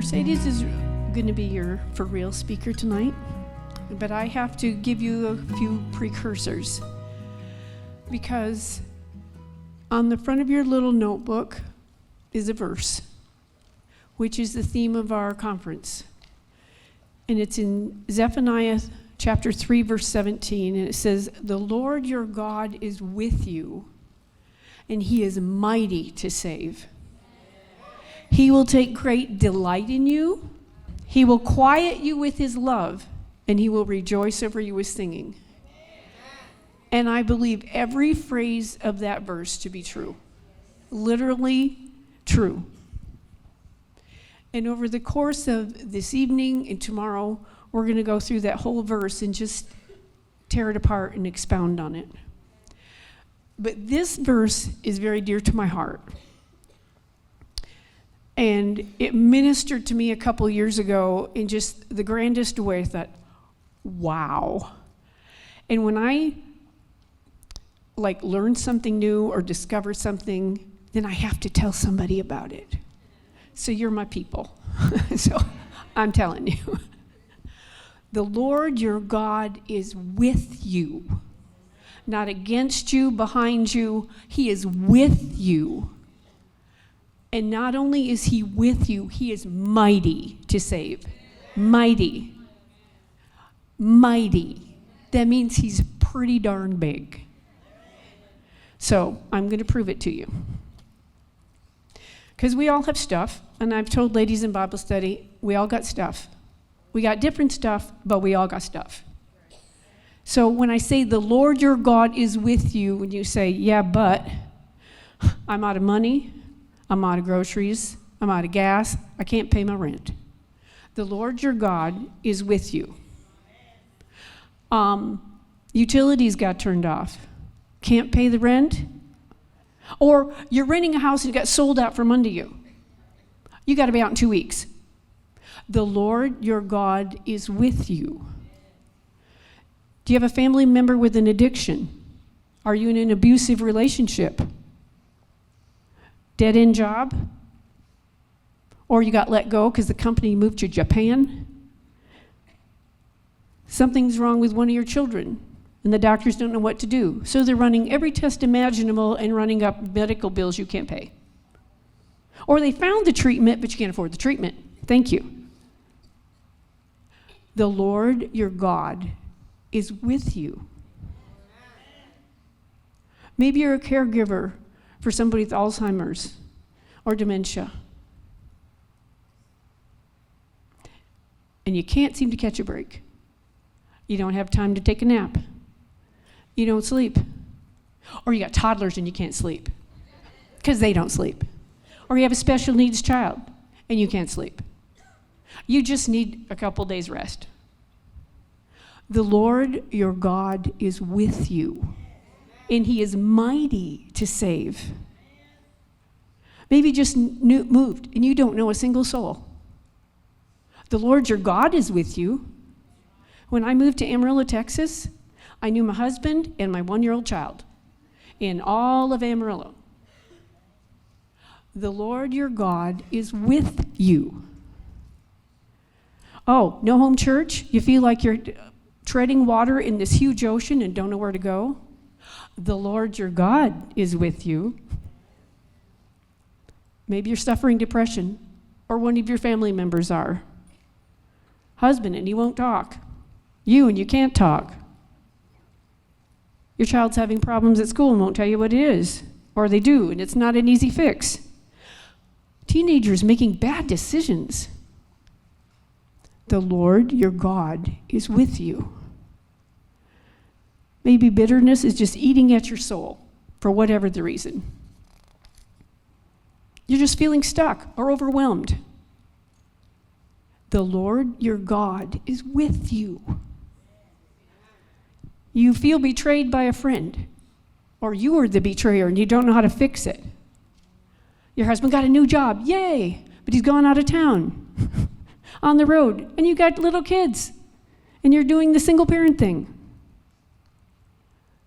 Mercedes is going to be your for real speaker tonight, but I have to give you a few precursors, because on the front of your little notebook is a verse, which is the theme of our conference. And it's in Zephaniah chapter 3, verse 17, and it says, "The Lord your God is with you, and he is mighty to save. He will take great delight in you. He will quiet you with his love, and he will rejoice over you with singing." And I believe every phrase of that verse to be true. Literally true. And over the course of this evening and tomorrow, we're going to go through that whole verse and just tear it apart and expound on it. But this verse is very dear to my heart. And it ministered to me a couple years ago in just the grandest way. I thought, wow. And when I learn something new or discover something, then I have to tell somebody about it. So you're my people. So I'm telling you. The Lord your God is with you. Not against you, behind you. He is with you. And not only is he with you, he is mighty to save. Mighty. Mighty. That means he's pretty darn big. So I'm going to prove it to you. Because we all have stuff, and I've told ladies in Bible study, we all got stuff. We got different stuff, but we all got stuff. So when I say the Lord your God is with you, when you say, yeah, but I'm out of money, I'm out of groceries, I'm out of gas, I can't pay my rent. The Lord your God is with you. Utilities got turned off. Can't pay the rent? Or you're renting a house and it got sold out from under you. You got to be out in 2 weeks. The Lord your God is with you. Do you have a family member with an addiction? Are you in an abusive relationship? Dead-end job? Or you got let go because the company moved to Japan? Something's wrong with one of your children, and the doctors don't know what to do. So they're running every test imaginable and running up medical bills you can't pay. Or they found the treatment, but you can't afford the treatment. Thank you. The Lord your God is with you. Maybe you're a caregiver for somebody with Alzheimer's or dementia. And you can't seem to catch a break. You don't have time to take a nap. You don't sleep. Or you got toddlers and you can't sleep because they don't sleep. Or you have a special needs child and you can't sleep. You just need a couple days rest. The Lord your God is with you, and he is mighty to save. Maybe you just moved and you don't know a single soul. The Lord your God is with you. When I moved to Amarillo, Texas, I knew my husband and my 1-year-old child in all of Amarillo. The Lord your God is with you. Oh, no home church? You feel like you're treading water in this huge ocean and don't know where to go? The Lord your God is with you. Maybe you're suffering depression, or one of your family members are. Husband, and he won't talk. You, and you can't talk. Your child's having problems at school and won't tell you what it is. Or they do, and it's not an easy fix. Teenagers making bad decisions. The Lord your God is with you. Maybe bitterness is just eating at your soul for whatever the reason. You're just feeling stuck or overwhelmed. The Lord your God is with you. You feel betrayed by a friend, or you are the betrayer and you don't know how to fix it. Your husband got a new job, yay, but he's gone out of town, on the road, and you got little kids, and you're doing the single parent thing.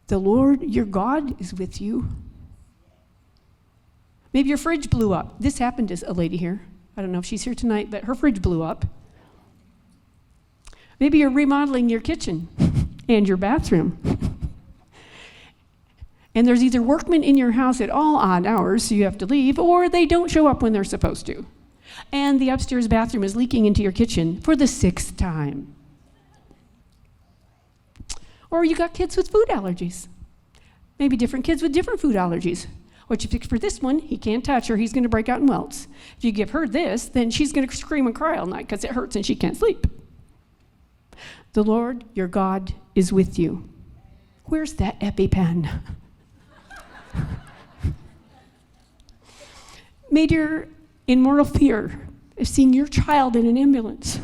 The Lord your God is with you. Maybe your fridge blew up. This happened to a lady here. I don't know if she's here tonight, but her fridge blew up. Maybe you're remodeling your kitchen and your bathroom. And there's either workmen in your house at all odd hours, so you have to leave, or they don't show up when they're supposed to. And the upstairs bathroom is leaking into your kitchen for the 6th time. Or you got kids with food allergies. Maybe different kids with different food allergies. What you pick for this one, he can't touch her, he's going to break out in welts. If you give her this, then she's going to scream and cry all night because it hurts and she can't sleep. The Lord, your God, is with you. Where's that EpiPen? Maybe you're in mortal fear of seeing your child in an ambulance.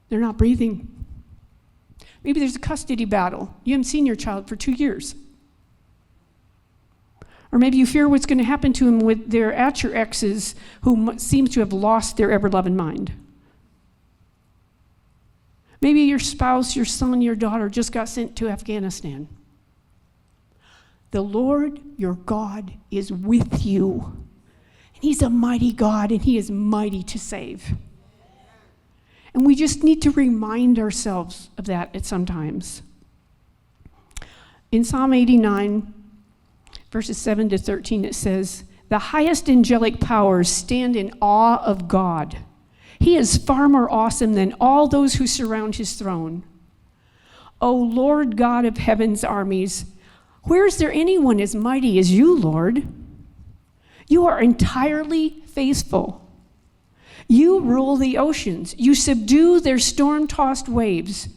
They're not breathing. Maybe there's a custody battle. You haven't seen your child for 2 years. Or maybe you fear what's going to happen to them with their at your exes who seems to have lost their ever-loving mind. Maybe your spouse, your son, your daughter just got sent to Afghanistan. The Lord, your God, is with you. And he's a mighty God, and he is mighty to save. And we just need to remind ourselves of that at some times. In Psalm 89, verses 7 to 13, it says, "The highest angelic powers stand in awe of God. He is far more awesome than all those who surround his throne. O Lord God of heaven's armies, where is there anyone as mighty as you, Lord? You are entirely faithful. You rule the oceans. You subdue their storm-tossed waves.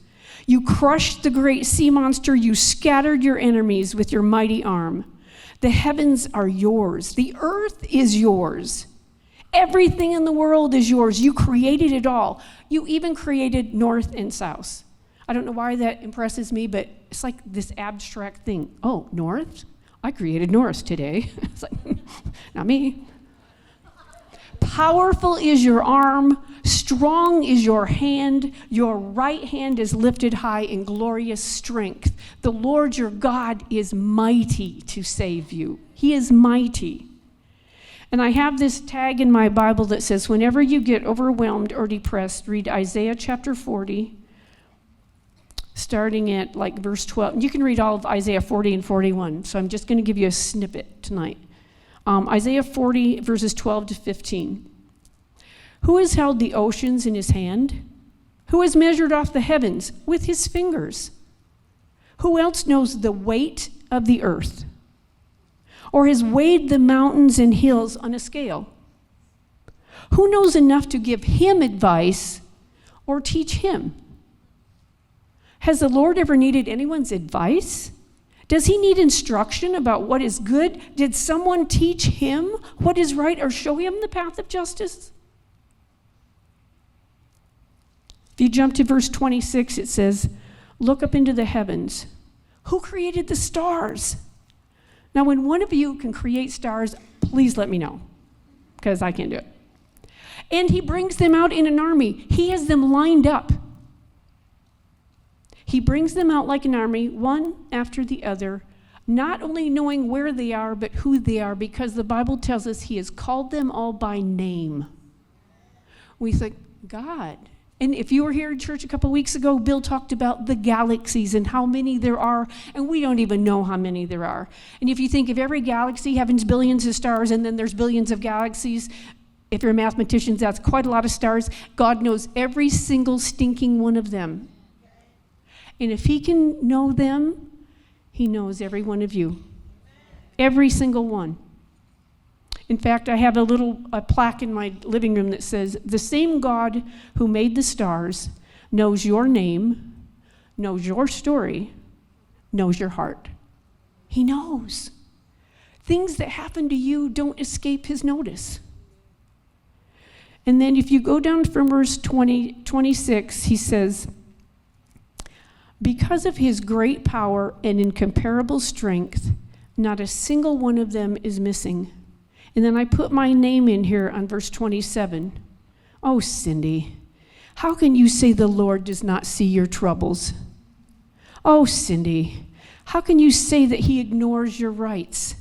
You crushed the great sea monster. You scattered your enemies with your mighty arm. The heavens are yours. The earth is yours. Everything in the world is yours. You created it all. You even created north and south." I don't know why that impresses me, but it's like this abstract thing. Oh, north? I created north today. It's like, not me. "Powerful is your arm, strong is your hand, your right hand is lifted high in glorious strength. The Lord your God is mighty to save you." He is mighty. And I have this tag in my Bible that says, whenever you get overwhelmed or depressed, read Isaiah chapter 40, starting at like verse 12. You can read all of Isaiah 40 and 41, so I'm just going to give you a snippet tonight. Isaiah 40, verses 12 to 15. "Who has held the oceans in his hand? Who has measured off the heavens with his fingers? Who else knows the weight of the earth? Or has weighed the mountains and hills on a scale? Who knows enough to give him advice or teach him? Has the Lord ever needed anyone's advice? Does he need instruction about what is good? Did someone teach him what is right or show him the path of justice?" If you jump to verse 26, it says, "Look up into the heavens. Who created the stars?" Now, when one of you can create stars, please let me know, because I can't do it. "And he brings them out in an army. He has them lined up. He brings them out like an army, one after the other, not only knowing where they are, but who they are, because the Bible tells us he has called them all by name." We think, God. And if you were here in church a couple weeks ago, Bill talked about the galaxies and how many there are, and we don't even know how many there are. And if you think of every galaxy having billions of stars, and then there's billions of galaxies, if you're mathematicians, that's quite a lot of stars. God knows every single stinking one of them. And if he can know them, he knows every one of you. Every single one. In fact, I have a plaque in my living room that says, "The same God who made the stars knows your name, knows your story, knows your heart." He knows. Things that happen to you don't escape his notice. And then if you go down from verse 26, he says, "Because of his great power and incomparable strength, not a single one of them is missing." And then I put my name in here on verse 27. "Oh, Cindy, how can you say the Lord does not see your troubles? Oh, Cindy, how can you say that he ignores your rights?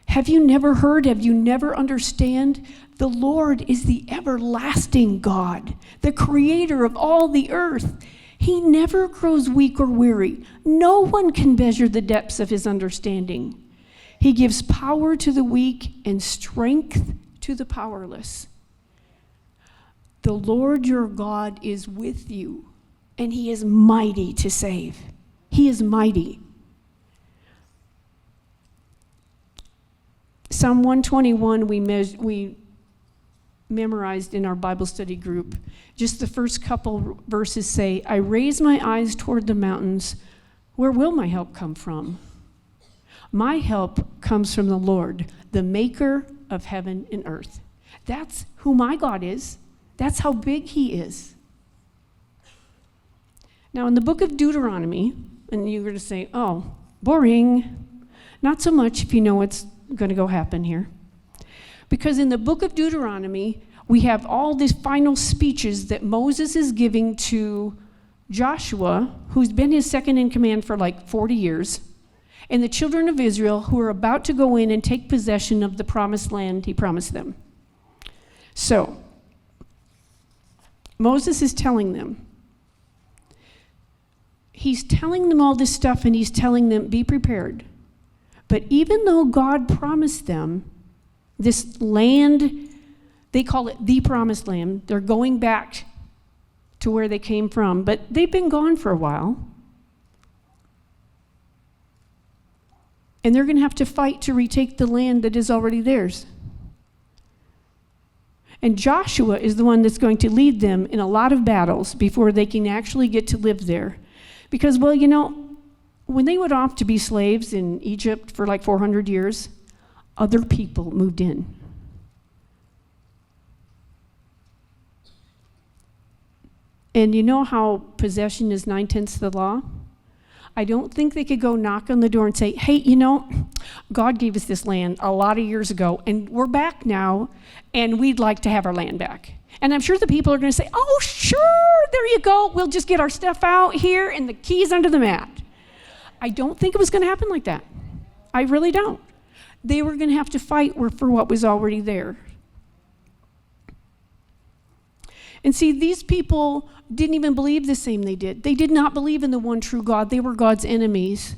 Have you never heard, have you never understand? The Lord is the everlasting God, the creator of all the earth. He never grows weak or weary. No one can measure the depths of his understanding. He gives power to the weak and strength to the powerless. The Lord your God is with you, and he is mighty to save. He is mighty. Psalm 121 we memorized in our Bible study group. Just the first couple verses say, I raise my eyes toward the mountains. Where will my help come from? My help comes from the Lord, the maker of heaven and earth. That's who my God is. That's how big he is. Now, in the book of Deuteronomy, and you're going to say, oh, boring. Not so much if you know what's going to go happen here. Because in the book of Deuteronomy, we have all these final speeches that Moses is giving to Joshua, who's been his second in command for like 40 years, and the children of Israel who are about to go in and take possession of the promised land he promised them. So, Moses is telling them. He's telling them all this stuff, and he's telling them, be prepared. But even though God promised them this land, they call it the promised land. They're going back to where they came from, but they've been gone for a while. And they're going to have to fight to retake the land that is already theirs. And Joshua is the one that's going to lead them in a lot of battles before they can actually get to live there. Because, well, you know, when they went off to be slaves in Egypt for like 400 years, other people moved in. And you know how possession is 9/10 of the law? I don't think they could go knock on the door and say, hey, you know, God gave us this land a lot of years ago, and we're back now, and we'd like to have our land back. And I'm sure the people are going to say, oh, sure, there you go. We'll just get our stuff out here and the keys under the mat. I don't think it was going to happen like that. I really don't. They were going to have to fight for what was already there. And see, these people didn't even believe the same they did. They did not believe in the one true God. They were God's enemies.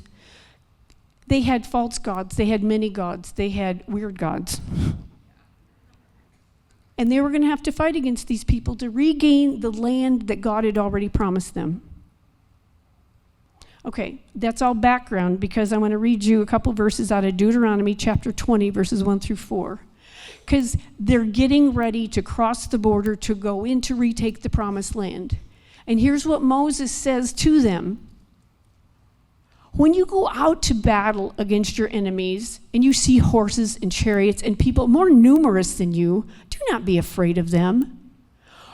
They had false gods. They had many gods. They had weird gods. And they were going to have to fight against these people to regain the land that God had already promised them. Okay, that's all background because I want to read you a couple verses out of Deuteronomy chapter 20, verses 1 through 4. Because they're getting ready to cross the border to go in to retake the promised land. And here's what Moses says to them. When you go out to battle against your enemies and you see horses and chariots and people more numerous than you, do not be afraid of them.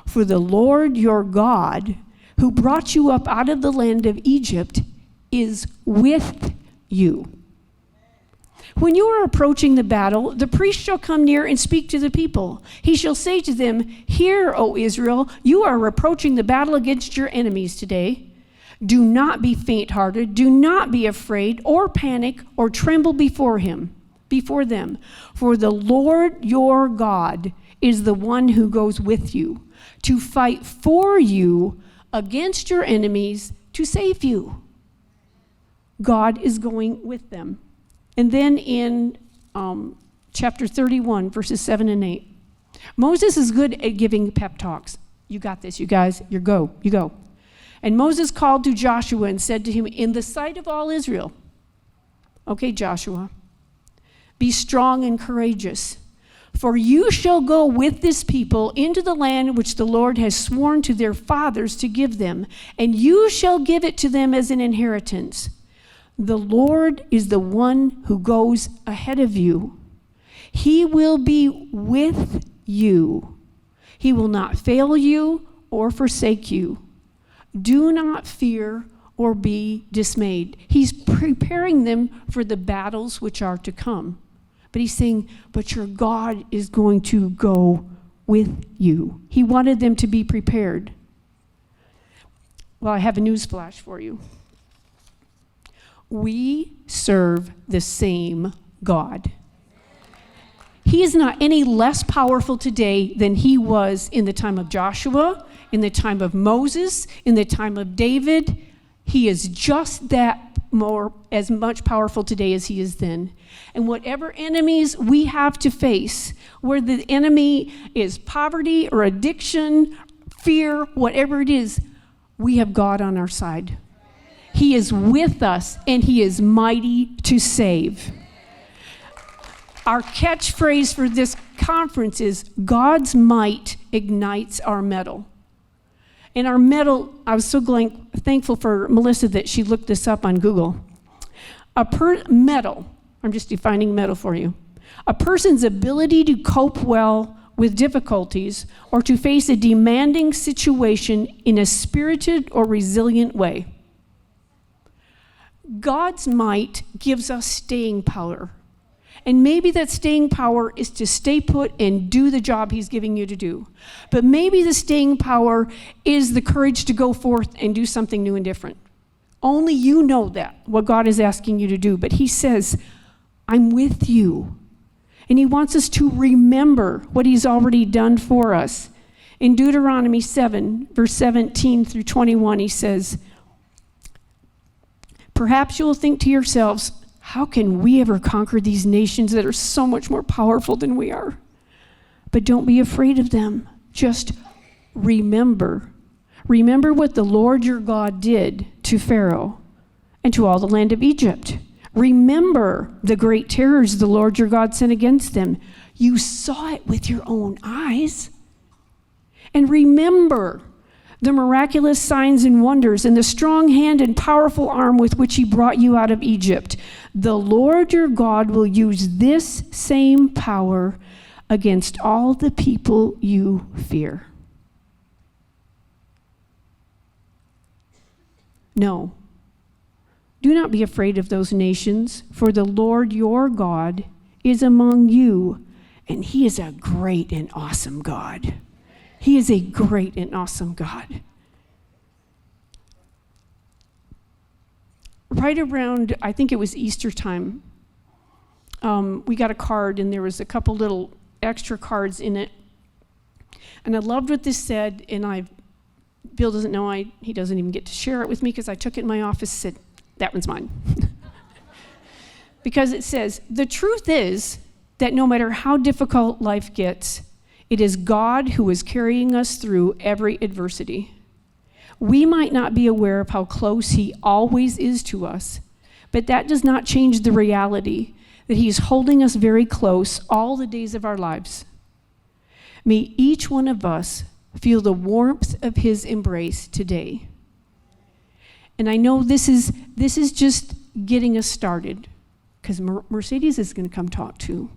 For the Lord your God, who brought you up out of the land of Egypt, is with you. When you are approaching the battle, the priest shall come near and speak to the people. He shall say to them, hear, O Israel, you are approaching the battle against your enemies today. Do not be faint-hearted, do not be afraid or panic or tremble before them. For the Lord your God is the one who goes with you to fight for you against your enemies to save you. God is going with them. And then in chapter 31, verses 7 and 8, Moses is good at giving pep talks. You got this, you guys. You go. And Moses called to Joshua and said to him, in the sight of all Israel, okay, Joshua, be strong and courageous, for you shall go with this people into the land which the Lord has sworn to their fathers to give them, and you shall give it to them as an inheritance. The Lord is the one who goes ahead of you. He will be with you. He will not fail you or forsake you. Do not fear or be dismayed. He's preparing them for the battles which are to come. But he's saying, but your God is going to go with you. He wanted them to be prepared. Well, I have a news flash for you. We serve the same God. he is not any less powerful today than he was in the time of Joshua, in the time of Moses, in the time of David. He is just that as much powerful today as he is then. And whatever enemies we have to face, where the enemy is poverty or addiction, fear, whatever it is, we have God on our side. He is with us, and he is mighty to save. Our catchphrase for this conference is, God's might ignites our mettle. And our mettle, I was so thankful for Melissa that she looked this up on Google. Mettle, I'm just defining mettle for you. A person's ability to cope well with difficulties or to face a demanding situation in a spirited or resilient way. God's might gives us staying power. And maybe that staying power is to stay put and do the job he's giving you to do. But maybe the staying power is the courage to go forth and do something new and different. Only you know that, what God is asking you to do. But he says, I'm with you. And he wants us to remember what he's already done for us. In Deuteronomy 7, verse 17 through 21, he says, perhaps you'll think to yourselves, how can we ever conquer these nations that are so much more powerful than we are? But don't be afraid of them. Just remember. Remember what the Lord your God did to Pharaoh and to all the land of Egypt. Remember the great terrors the Lord your God sent against them. You saw it with your own eyes. And remember the miraculous signs and wonders and the strong hand and powerful arm with which he brought you out of Egypt. The Lord your God will use this same power against all the people you fear. No, do not be afraid of those nations, for the Lord your God is among you, and he is a great and awesome God. He is a great and awesome God. Right around, I think it was Easter time, we got a card, and there was a couple little extra cards in it. And I loved what this said, and Bill doesn't know, he doesn't even get to share it with me because I took it in my office and said, that one's mine. Because it says, the truth is that no matter how difficult life gets, it is God who is carrying us through every adversity. We might not be aware of how close he always is to us, but that does not change the reality that he is holding us very close all the days of our lives. May each one of us feel the warmth of his embrace today. And I know this is just getting us started, because Mercedes is going to come talk too.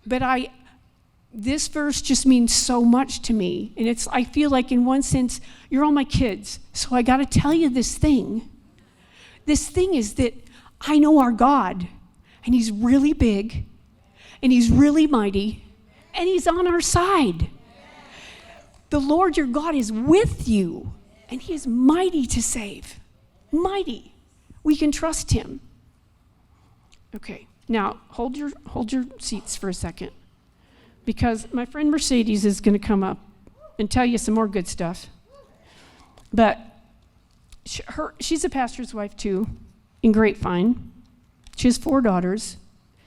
But this verse just means so much to me. And I feel like in one sense, you're all my kids. So I got to tell you this thing. This thing is that I know our God, and he's really big, and he's really mighty, and he's on our side. The Lord your God is with you, and he is mighty to save. Mighty. We can trust him. Okay, now hold your seats for a second, because my friend Mercedes is going to come up and tell you some more good stuff. But she's a pastor's wife too, in Grapevine. She has 4 daughters.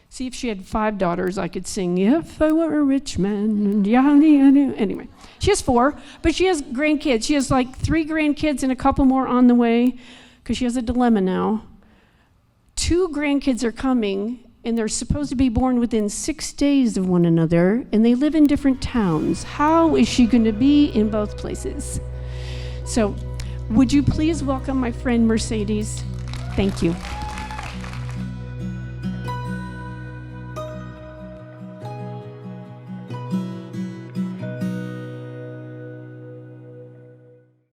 See, if she had 5 daughters, I could sing, if I were a rich man. Anyway, she has 4, but she has grandkids. She has like 3 grandkids and a couple more on the way, because she has a dilemma now. 2 grandkids are coming, and they're supposed to be born within 6 days of one another, and they live in different towns. How is she going to be in both places? So, would you please welcome my friend Mercedes? Thank you.